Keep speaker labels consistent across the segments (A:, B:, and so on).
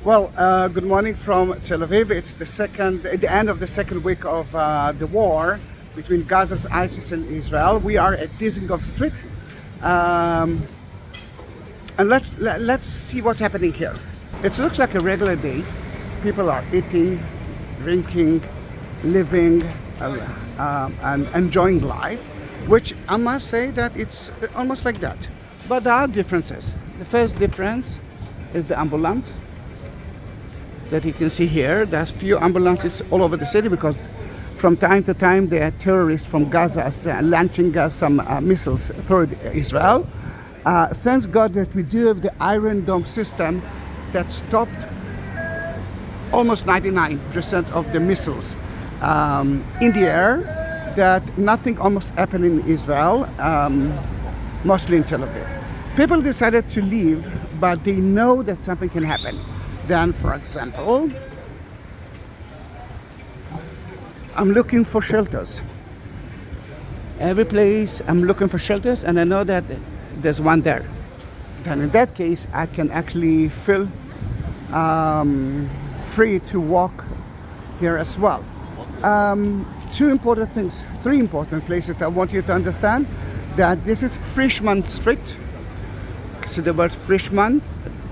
A: Well, good morning from Tel Aviv. It's the end of the second week of the war between Gaza's ISIS and Israel. We are at Gaza Strip, and let's see what's happening here. It looks like a regular day. People are eating, drinking, living, and enjoying life, which I must say that it's almost like that. But there are differences. The first difference is the ambulance that you can see here. There's few ambulances all over the city because from time to time there are terrorists from Gaza launching some missiles through Israel. Thanks God that we do have the Iron Dome system that stopped almost 99% of the missiles in the air, that nothing almost happened in Israel, mostly in Tel Aviv. People decided to leave, but they know that something can happen. Then, for example, I'm looking for shelters. Every place I'm looking for shelters, and I know that there's one there. Then in that case, I can actually feel free to walk here as well. Three important places I want you to understand. That this is Frischman Street. So the word Frischman,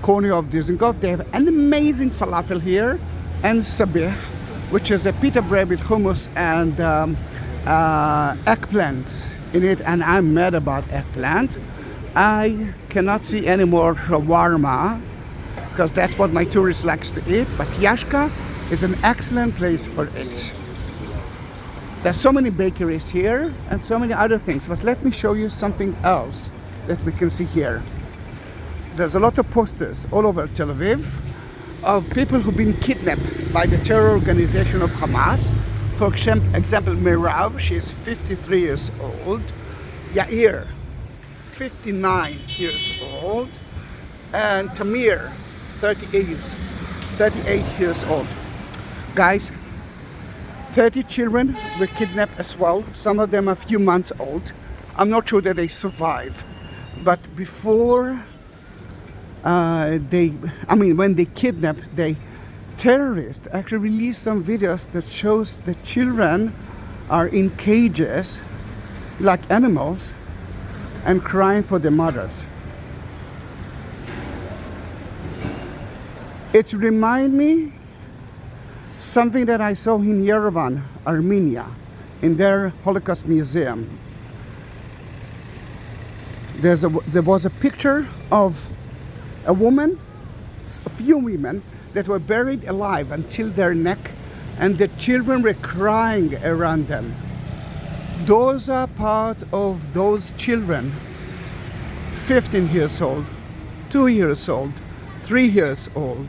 A: corner of Dizengoff. They have an amazing falafel here, and sabich, which is a pita bread with hummus and eggplant in it, and I'm mad about eggplant. I cannot see any more shawarma because that's what my tourists likes to eat, but Yashka is an excellent place for it. There's so many bakeries here and so many other things, but let me show you something else that we can see here. There's a lot of posters all over Tel Aviv of people who've been kidnapped by the terror organization of Hamas. For example, Mirav, she's 53 years old. Yair, 59 years old. And Tamir, 38 years old. Guys, 30 children were kidnapped as well. Some of them are a few months old. I'm not sure that they survive. But before when they kidnap, terrorists actually released some videos that shows the children are in cages like animals and crying for their mothers. It reminds me something that I saw in Yerevan, Armenia, in their Holocaust museum. There was a picture of a few women that were buried alive until their neck, and the children were crying around them. Those are part of those children, 15 years old, 2 years old, 3 years old,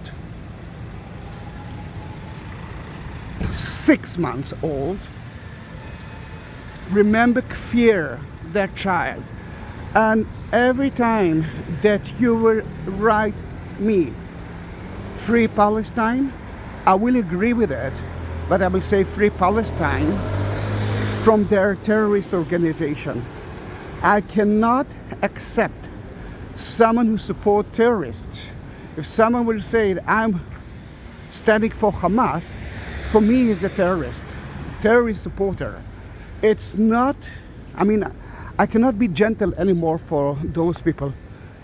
A: 6 months old. Remember Kfir, that child. And every time that you will write me, Free Palestine, I will agree with it, but I will say Free Palestine from their terrorist organization. I cannot accept someone who supports terrorists. If someone will say that I'm standing for Hamas, for me he's a terrorist supporter. It's not, I cannot be gentle anymore for those people.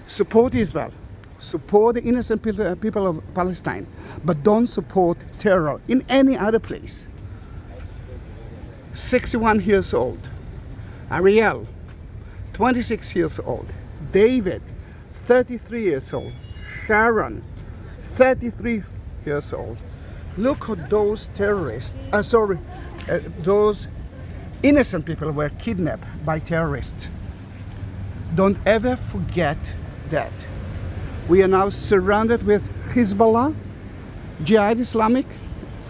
A: Support Israel, support the innocent people of Palestine, but don't support terror in any other place. 61 years old. Ariel, 26 years old. David, 33 years old. Sharon, 33 years old. Look at those terrorists, those innocent people were kidnapped by terrorists. Don't ever forget that. We are now surrounded with Hezbollah, Jihad Islamic,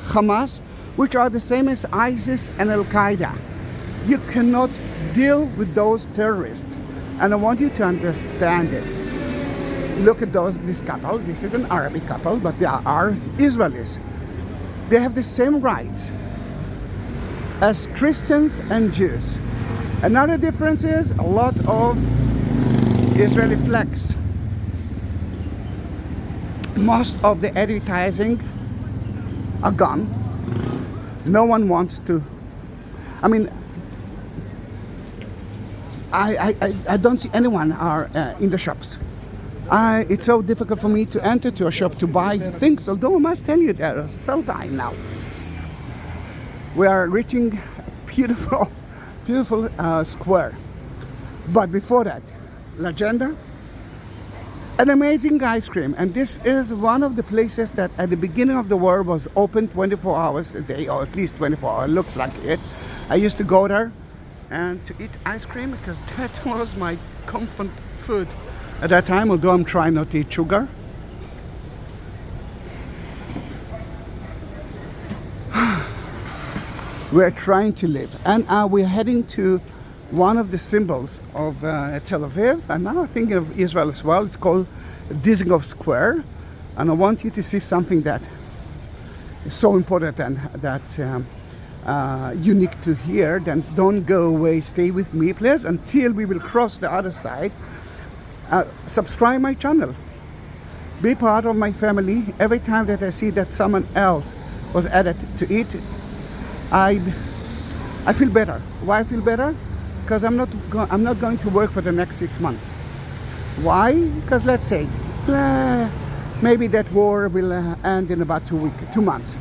A: Hamas, which are the same as ISIS and Al-Qaeda. You cannot deal with those terrorists. And I want you to understand it. Look at this couple. This is an Arabic couple, but they are Israelis. They have the same rights as Christians and Jews. Another difference is a lot of Israeli flags. Most of the advertising are gone. No one wants to. I mean, I don't see anyone in the shops. It's so difficult for me to enter to a shop to buy things, although I must tell you there are sell time now. We are reaching a beautiful square. But before that, Legenda, an amazing ice cream. And this is one of the places that at the beginning of the war was open 24 hours a day, or at least 24 hours, looks like it. I used to go there and to eat ice cream because that was my comfort food at that time, although I'm trying not to eat sugar. We're trying to live, and we're heading to one of the symbols of Tel Aviv, and now I'm thinking of Israel as well. It's called Dizengoff Square, and I want you to see something that is so important and that unique to here. Then don't go away, stay with me please until we will cross the other side. Subscribe my channel, be part of my family. Every time that I see that someone else was added to it, I feel better. Why I feel better? Because I'm not going to work for the next 6 months. Why? Because let's say maybe that war will end in about 2 months.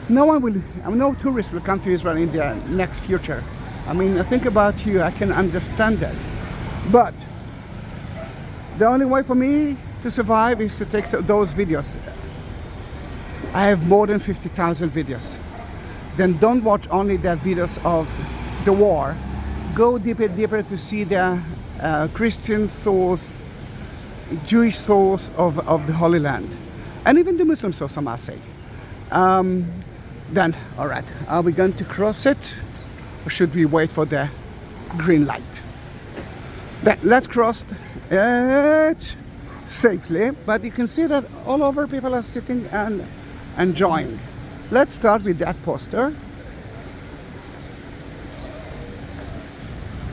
A: No tourist will come to Israel in the next future. I mean, I think about you, I can understand that. But the only way for me to survive is to take those videos. I have more than 50,000 videos. Then don't watch only the videos of the war. Go deeper to see the Christian source, Jewish source of the Holy Land, and even the Muslim source, I must say. Then, all right, are we going to cross it, or should we wait for the green light? Then let's cross it safely, but you can see that all over people are sitting and enjoying. Let's start with that poster.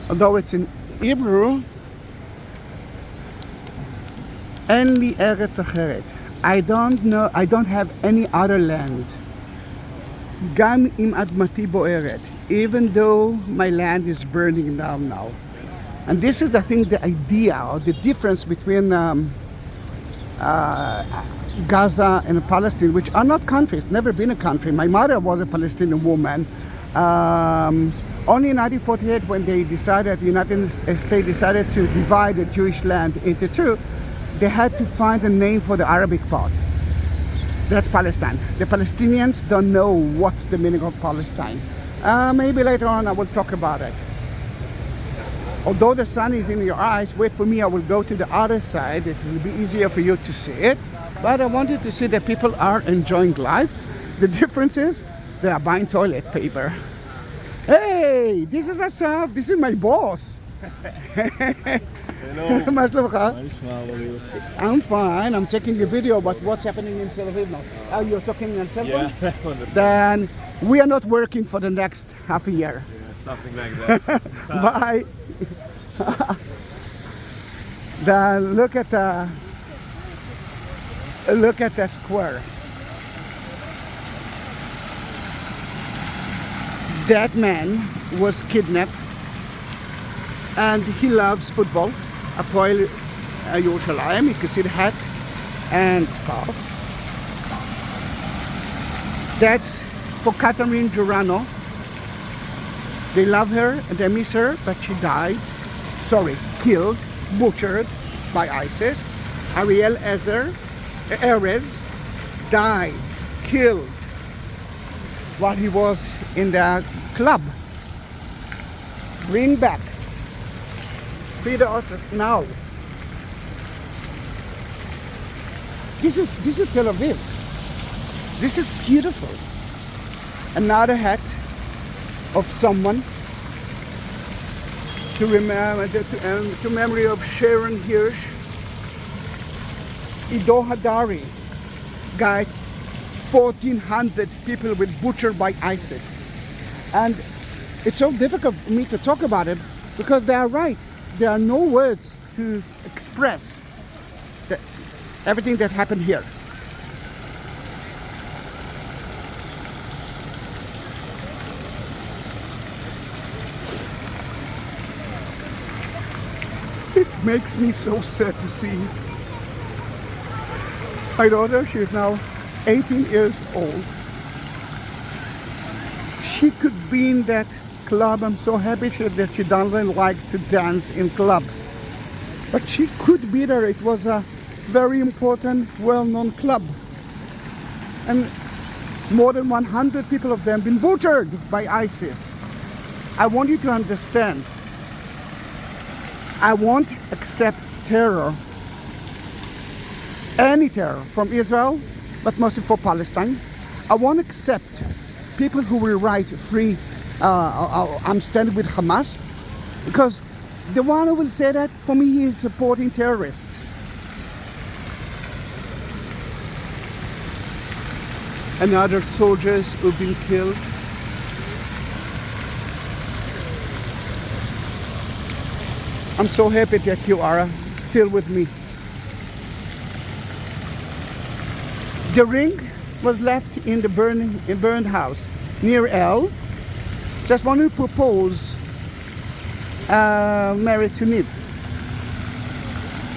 A: Although it's in Hebrew, אין לי ארץ אחרת. I don't have any other land. גם אם אדמתי בוערת, even though my land is burning down now. And this is the idea or the difference between Gaza and Palestine, which are not countries, never been a country. My mother was a Palestinian woman. Only in 1948, when the United States decided to divide the Jewish land into two, they had to find a name for the Arabic part. That's Palestine. The Palestinians don't know what's the meaning of Palestine. Maybe later on I will talk about it. Although the sun is in your eyes, wait for me, I will go to the other side. It will be easier for you to see it. But I wanted to see that people are enjoying life. The difference is they are buying toilet paper. Hey, this is Asaf. This is my boss.
B: Hello.
A: מה שלומך?
B: מה נשמע,
A: I'm fine. I'm checking a video about what's happening in Tel Aviv now. Oh, you're talking in Tel Aviv?
B: Yeah.
A: Then we are not working for the next half a year.
B: Yeah, something like that.
A: Bye. Then look at the square. That man was kidnapped, and he loves football. Hapoel Yerushalayim. You can see the hat and scarf. That's for Catherine Giordano. They love her and they miss her, but she died. Sorry, killed, butchered by ISIS. Ariel Erez died, killed while he was in the club. Bring back. Feed us now. This is Tel Aviv. This is beautiful. Another hat of someone to remember to memory of Sharon Hirsch. Ido Hadari, guys, 1,400 people were butchered by ISIS. And it's so difficult for me to talk about it because they are right. There are no words to express everything that happened here. makes me so sad to see. My daughter, she is now 18 years old. She could be in that club. I'm so happy that she doesn't like to dance in clubs. But she could be there. It was a very important, well-known club. And more than 100 people of them been butchered by ISIS. I want you to understand. I won't accept terror, any terror from Israel, but mostly for Palestine. I won't accept people who will write free, I'm standing with Hamas, because the one who will say that, for me, he is supporting terrorists. And other soldiers who've been killed. I'm so happy that you are still with me. The ring was left in the burned house near El. Just want to propose married to Niv,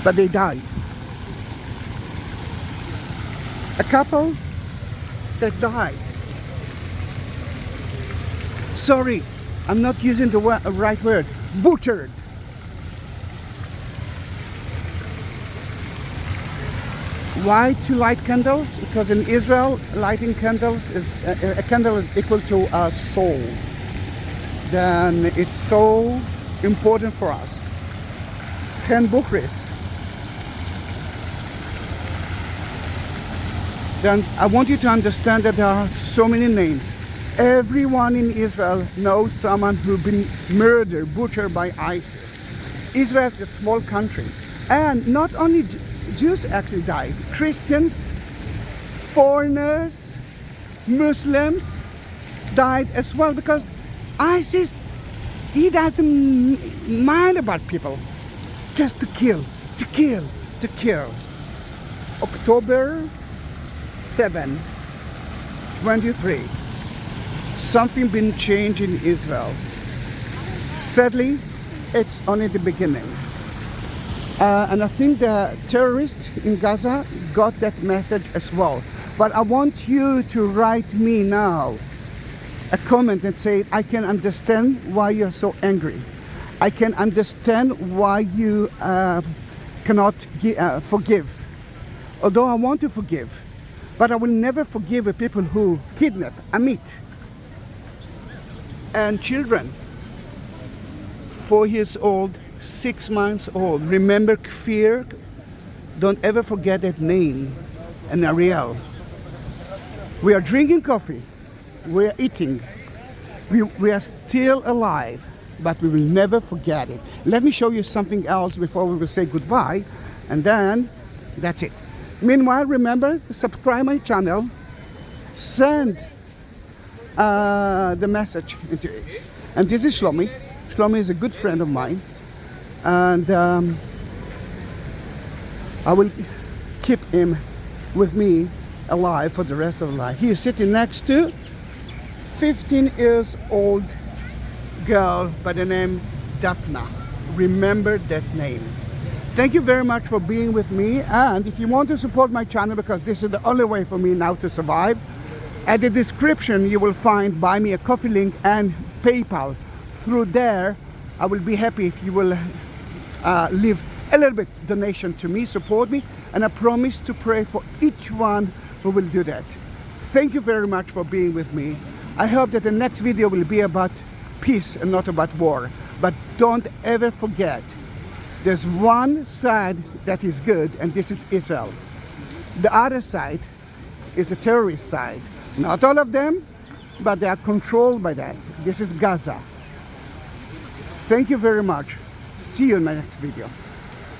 A: but they died. A couple that died. Sorry, I'm not using the right word. Butchered. Why to light candles? Because in Israel, lighting candles is a candle is equal to a soul. Then it's so important for us. Chen Buchris. Then I want you to understand that there are so many names. Everyone in Israel knows someone who's been murdered, butchered by ISIS. Israel is a small country, and not only Jews actually died. Christians, foreigners, Muslims died as well, because ISIS, he doesn't mind about people. Just to kill, to kill, to kill. October 7, 23. Something been changed in Israel. Sadly, it's only the beginning. And I think the terrorists in Gaza got that message as well. But I want you to write me now a comment and say, I can understand why you're so angry. I can understand why you cannot forgive. Although I want to forgive, but I will never forgive the people who kidnap Amit and children, 4 years old, 6 months old. Remember Kfir? Don't ever forget that name. And Ariel. We are drinking coffee. We are eating. We are still alive, but we will never forget it. Let me show you something else before we will say goodbye, and then that's it. Meanwhile, remember to subscribe my channel, send the message into it. And this is Shlomi. Shlomi is a good friend of mine, and I will keep him with me alive for the rest of his life. He is sitting next to 15 years old girl by the name Daphna. Remember that name. Thank you very much for being with me, and if you want to support my channel, because this is the only way for me now to survive, at the description you will find Buy Me a Coffee link and PayPal. Through there, I will be happy if you will leave a little bit donation to me, support me, and I promise to pray for each one who will do that. Thank you very much for being with me. I hope that the next video will be about peace and not about war. But don't ever forget, there's one side that is good, and this is Israel. The other side is a terrorist side. Not all of them, but they are controlled by that. This is Gaza. Thank you very much. See you in my next video.